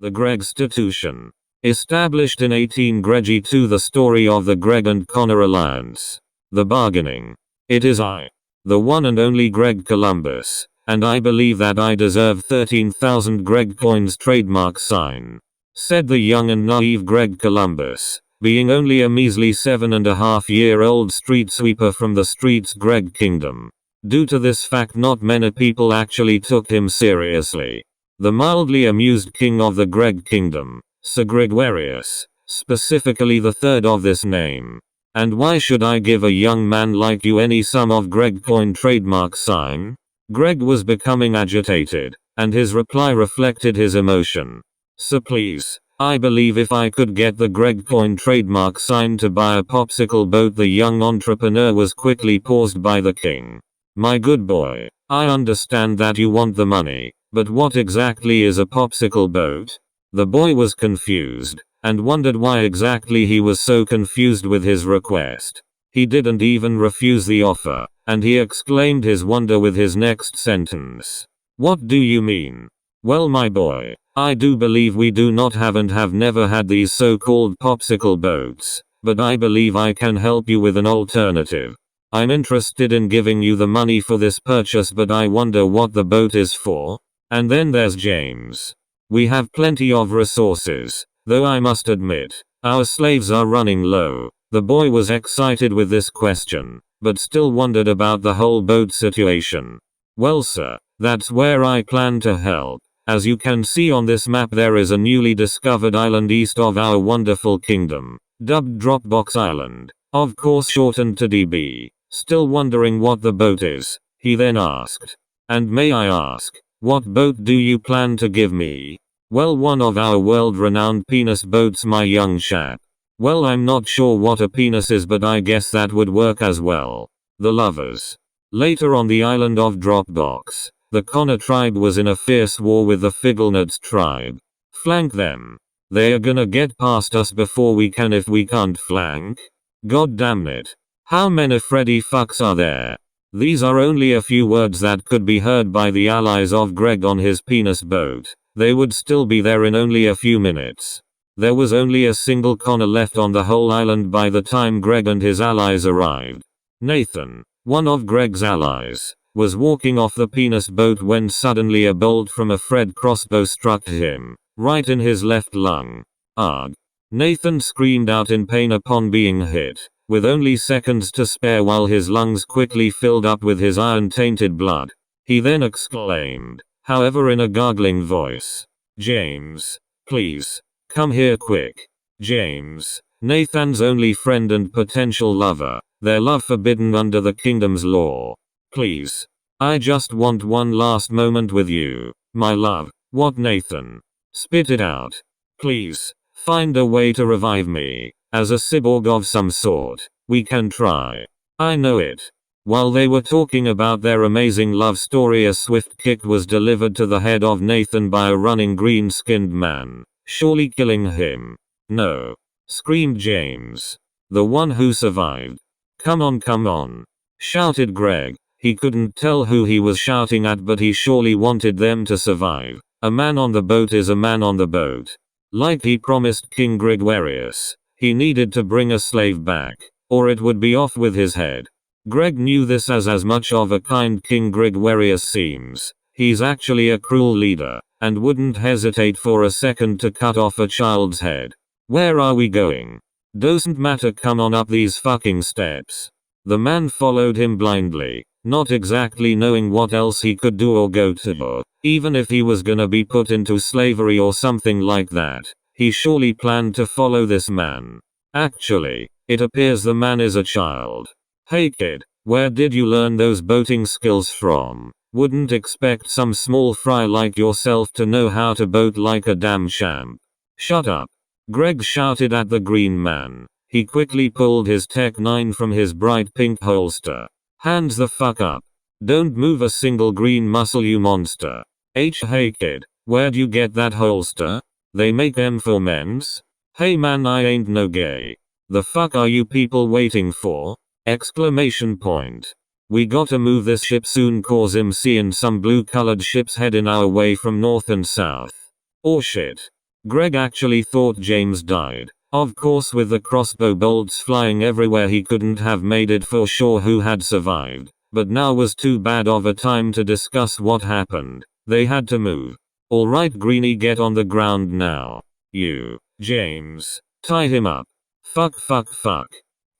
The Gregstitution. Established in 1832, the story of the Greg and Connor alliance. The bargaining. It is I, the one and only Greg Columbus, and I believe that I deserve 13,000 Greg coins trademark sign, said the young and naive Greg Columbus, being only a measly 7.5-year-old street sweeper from the streets Greg Kingdom. Due to this fact, not many people actually took him seriously. The mildly amused king of the Greg Kingdom, Sir Gregwarius, specifically the third of this name. And why should I give a young man like you any sum of Greg coin trademark sign? Greg was becoming agitated, and his reply reflected his emotion. Sir, please, I believe if I could get the Greg coin trademark sign to buy a popsicle boat. The young entrepreneur was quickly paused by the king. My good boy, I understand that you want the money, but what exactly is a popsicle boat? The boy was confused, and wondered why exactly he was so confused with his request. He didn't even refuse the offer, and he exclaimed his wonder with his next sentence. What do you mean? Well, my boy, I do believe we do not have and have never had these so-called popsicle boats, but I believe I can help you with an alternative. I'm interested in giving you the money for this purchase, but I wonder what the boat is for. And then there's James. We have plenty of resources, though I must admit, our slaves are running low. The boy was excited with this question, but still wondered about the whole boat situation. Well, sir, that's where I plan to help. As you can see on this map, there is a newly discovered island east of our wonderful kingdom, dubbed Dropbox Island, of course shortened to DB. Still wondering what the boat is, he then asked. And may I ask, what boat do you plan to give me? Well, one of our world-renowned penis boats, my young chap. Well, I'm not sure what a penis is, but I guess that would work as well. The lovers. Later on the island of Dropbox, the Connor tribe was in a fierce war with the Figglenuts tribe. Flank them. They're gonna get past us before we can if we can't flank. God damn it. How many Freddy fucks are there? These are only a few words that could be heard by the allies of Greg on his penis boat. They would still be there in only a few minutes. There was only a single Connor left on the whole island by the time Greg and his allies arrived. Nathan, one of Greg's allies, was walking off the penis boat when suddenly a bolt from a Fred crossbow struck him, right in his left lung. Ugh. Nathan screamed out in pain upon being hit, with only seconds to spare while his lungs quickly filled up with his iron-tainted blood. He then exclaimed, however in a gargling voice, James, please, come here quick. James, Nathan's only friend and potential lover, their love forbidden under the kingdom's law. Please, I just want one last moment with you, my love. What, Nathan? Spit it out. Please, find a way to revive me. As a cyborg of some sort, we can try. I know it. While they were talking about their amazing love story, a swift kick was delivered to the head of Nathan by a running green-skinned man, surely killing him. No, screamed James, the one who survived. Come on, shouted Greg. He couldn't tell who he was shouting at, but he surely wanted them to survive. A man on the boat is a man on the boat. Like he promised King Gregwarius, he needed to bring a slave back, or it would be off with his head. Greg knew this, as much of a kind King Gregwarius seems. He's actually a cruel leader, and wouldn't hesitate for a second to cut off a child's head. Where are we going? Doesn't matter, come on up these fucking steps. The man followed him blindly, not exactly knowing what else he could do or go to. Even if he was gonna be put into slavery or something like that, he surely planned to follow this man. Actually, it appears the man is a child. Hey kid, where did you learn those boating skills from? Wouldn't expect some small fry like yourself to know how to boat like a damn champ. Shut up. Greg shouted at the green man. He quickly pulled his Tech 9 from his bright pink holster. Hands the fuck up. Don't move a single green muscle, you monster. Hey kid, where'd you get that holster? They make them for men's? Hey man, I ain't no gay. The fuck are you people waiting for? Exclamation point. We gotta move this ship soon, cause I'm seeing some blue colored ships heading our way from north and south. Oh shit. Greg actually thought James died. Of course, with the crossbow bolts flying everywhere, he couldn't have made it for sure who had survived. But now was too bad of a time to discuss what happened. They had to move. Alright Greenie, get on the ground now. You, James, tie him up. Fuck.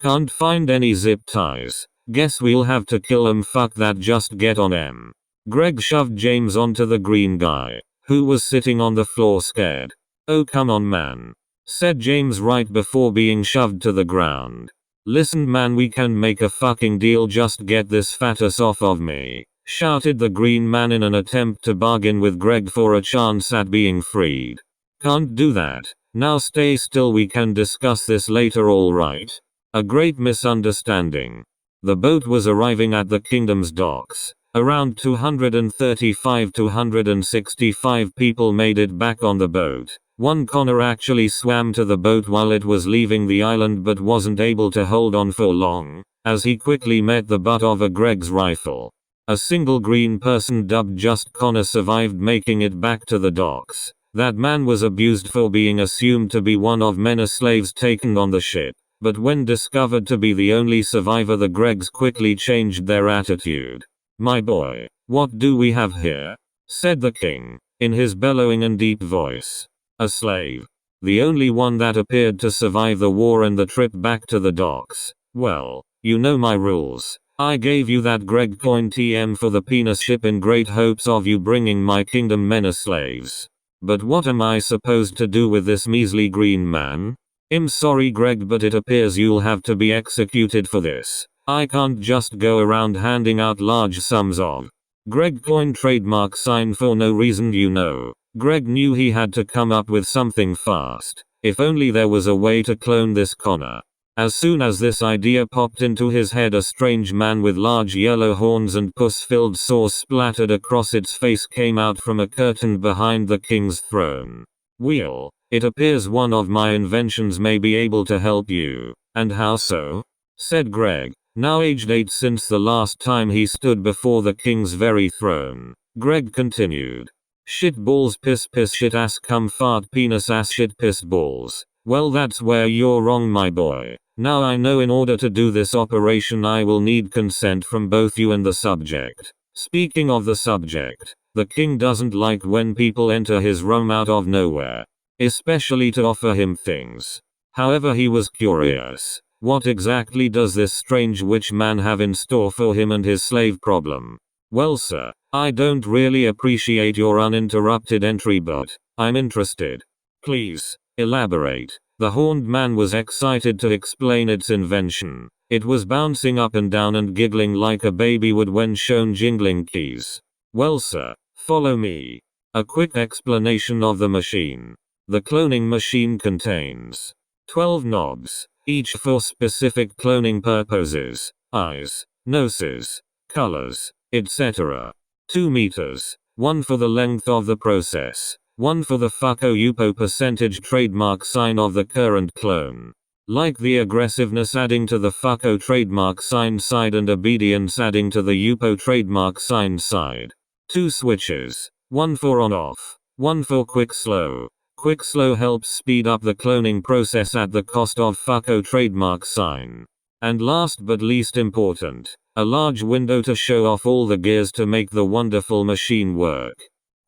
Can't find any zip ties. Guess we'll have to kill him. Fuck that, just get on him. Greg shoved James onto the green guy, who was sitting on the floor scared. Oh come on man, said James right before being shoved to the ground. Listen man, we can make a fucking deal, just get this fatus off of me, shouted the green man in an attempt to bargain with Greg for a chance at being freed. Can't do that. Now stay still, we can discuss this later, alright? A great misunderstanding. The boat was arriving at the kingdom's docks. Around 235-265 people made it back on the boat. One Connor actually swam to the boat while it was leaving the island but wasn't able to hold on for long, as he quickly met the butt of a Greg's rifle. A single green person dubbed Just Connor survived making it back to the docks. That man was abused for being assumed to be one of many slaves taken on the ship, but when discovered to be the only survivor, the Gregs quickly changed their attitude. My boy, what do we have here? Said the king, in his bellowing and deep voice. A slave. The only one that appeared to survive the war and the trip back to the docks. Well, you know my rules. I gave you that Greg coin TM for the penis ship in great hopes of you bringing my kingdom many slaves. But what am I supposed to do with this measly green man? I'm sorry Greg, but it appears you'll have to be executed for this. I can't just go around handing out large sums of Greg coin trademark sign for no reason, you know. Greg knew he had to come up with something fast. If only there was a way to clone this Connor. As soon as this idea popped into his head, a strange man with large yellow horns and pus-filled sauce splattered across its face came out from a curtain behind the king's throne. Wheel. It appears one of my inventions may be able to help you. And how so? Said Greg, now aged 8 since the last time he stood before the king's very throne. Greg continued. Shit balls piss shit ass cum fart penis ass shit piss balls. Well, that's where you're wrong my boy. Now I know in order to do this operation I will need consent from both you and the subject. Speaking of the subject, the king doesn't like when people enter his room out of nowhere, especially to offer him things. However, he was curious. What exactly does this strange witch man have in store for him and his slave problem? Well sir, I don't really appreciate your uninterrupted entry, but I'm interested. Please, elaborate. The horned man was excited to explain its invention. It was bouncing up and down and giggling like a baby would when shown jingling keys. Well sir, follow me. A quick explanation of the machine. The cloning machine contains 12 knobs, each for specific cloning purposes, eyes, noses, colors, etc. 2 meters, 1 for the length of the process, 1 for the fucko yupo percentage trademark sign of the current clone. Like the aggressiveness adding to the fucko trademark sign side and obedience adding to the yupo trademark sign side. 2 switches, 1 for on off, 1 for quick slow. Quick slow helps speed up the cloning process at the cost of fucko trademark sign. And last but least important, a large window to show off all the gears to make the wonderful machine work.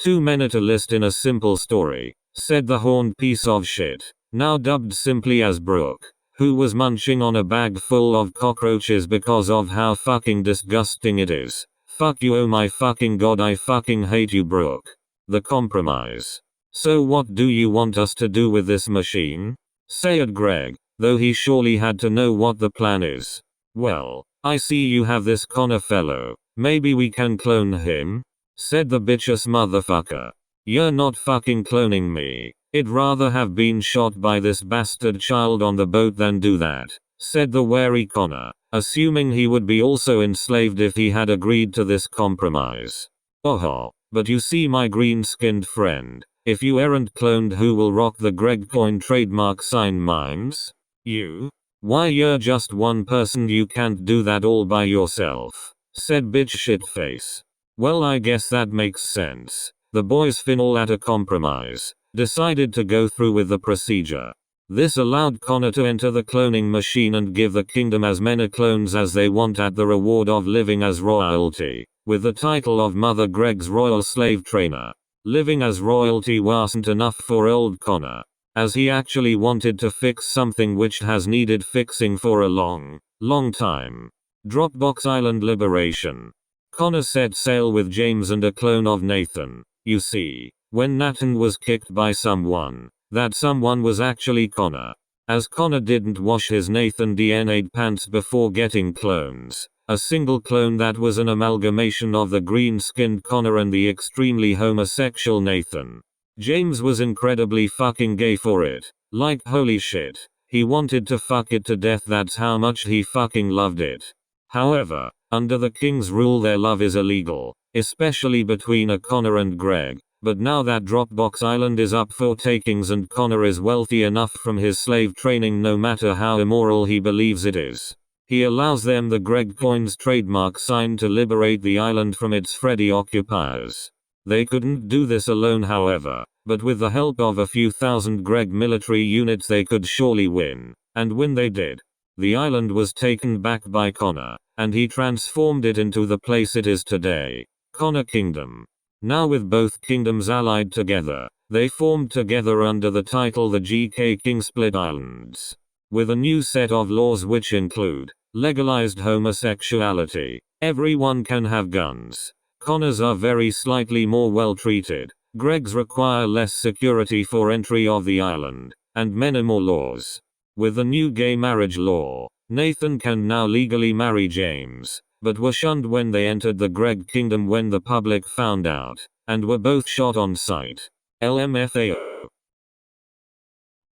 Too many to list in a simple story, said the horned piece of shit, now dubbed simply as Brooke, who was munching on a bag full of cockroaches because of how fucking disgusting it is. Fuck you, oh my fucking god, I fucking hate you Brooke. The compromise. So what do you want us to do with this machine? Said Greg, though he surely had to know what the plan is. Well, I see you have this Connor fellow. Maybe we can clone him? Said the bitchous motherfucker. You're not fucking cloning me. I'd rather have been shot by this bastard child on the boat than do that, said the wary Connor, assuming he would be also enslaved if he had agreed to this compromise. Oh, but you see my green-skinned friend. If you aren't cloned, who will rock the Greg coin trademark sign mimes? You? Why, you're just one person, you can't do that all by yourself, said bitch shitface. Well, I guess that makes sense. The boys fin all at a compromise. decided to go through with the procedure. This allowed Connor to enter the cloning machine and give the kingdom as many clones as they want at the reward of living as royalty, with the title of Mother Greg's royal slave trainer. Living as royalty wasn't enough for old Connor, as he actually wanted to fix something which has needed fixing for a long time. Dropbox Island liberation. Connor set sail with James and a clone of Nathan. You see, when Nathan was kicked by someone, that someone was actually Connor. As Connor didn't wash his Nathan DNA'd pants before getting clones, a single clone that was an amalgamation of the green-skinned Connor and the extremely homosexual Nathan. James was incredibly fucking gay for it. Like holy shit. He wanted to fuck it to death, that's how much he fucking loved it. However, under the king's rule their love is illegal, especially between a Connor and Greg. But now that Dropbox Island is up for takings and Connor is wealthy enough from his slave training, no matter how immoral he believes it is, he allows them the Greg Coins trademark sign to liberate the island from its Freddy occupiers. They couldn't do this alone however, but with the help of a few thousand Greg military units they could surely win, and when they did, the island was taken back by Connor, and he transformed it into the place it is today, Connor Kingdom. Now with both kingdoms allied together, they formed together under the title the GK King Split Islands, with a new set of laws which include legalized homosexuality. Everyone can have guns. Connors are very slightly more well treated. Gregs require less security for entry of the island, and many more laws. With the new gay marriage law, Nathan can now legally marry James, but were shunned when they entered the Greg Kingdom when the public found out, and were both shot on sight. LMFAO.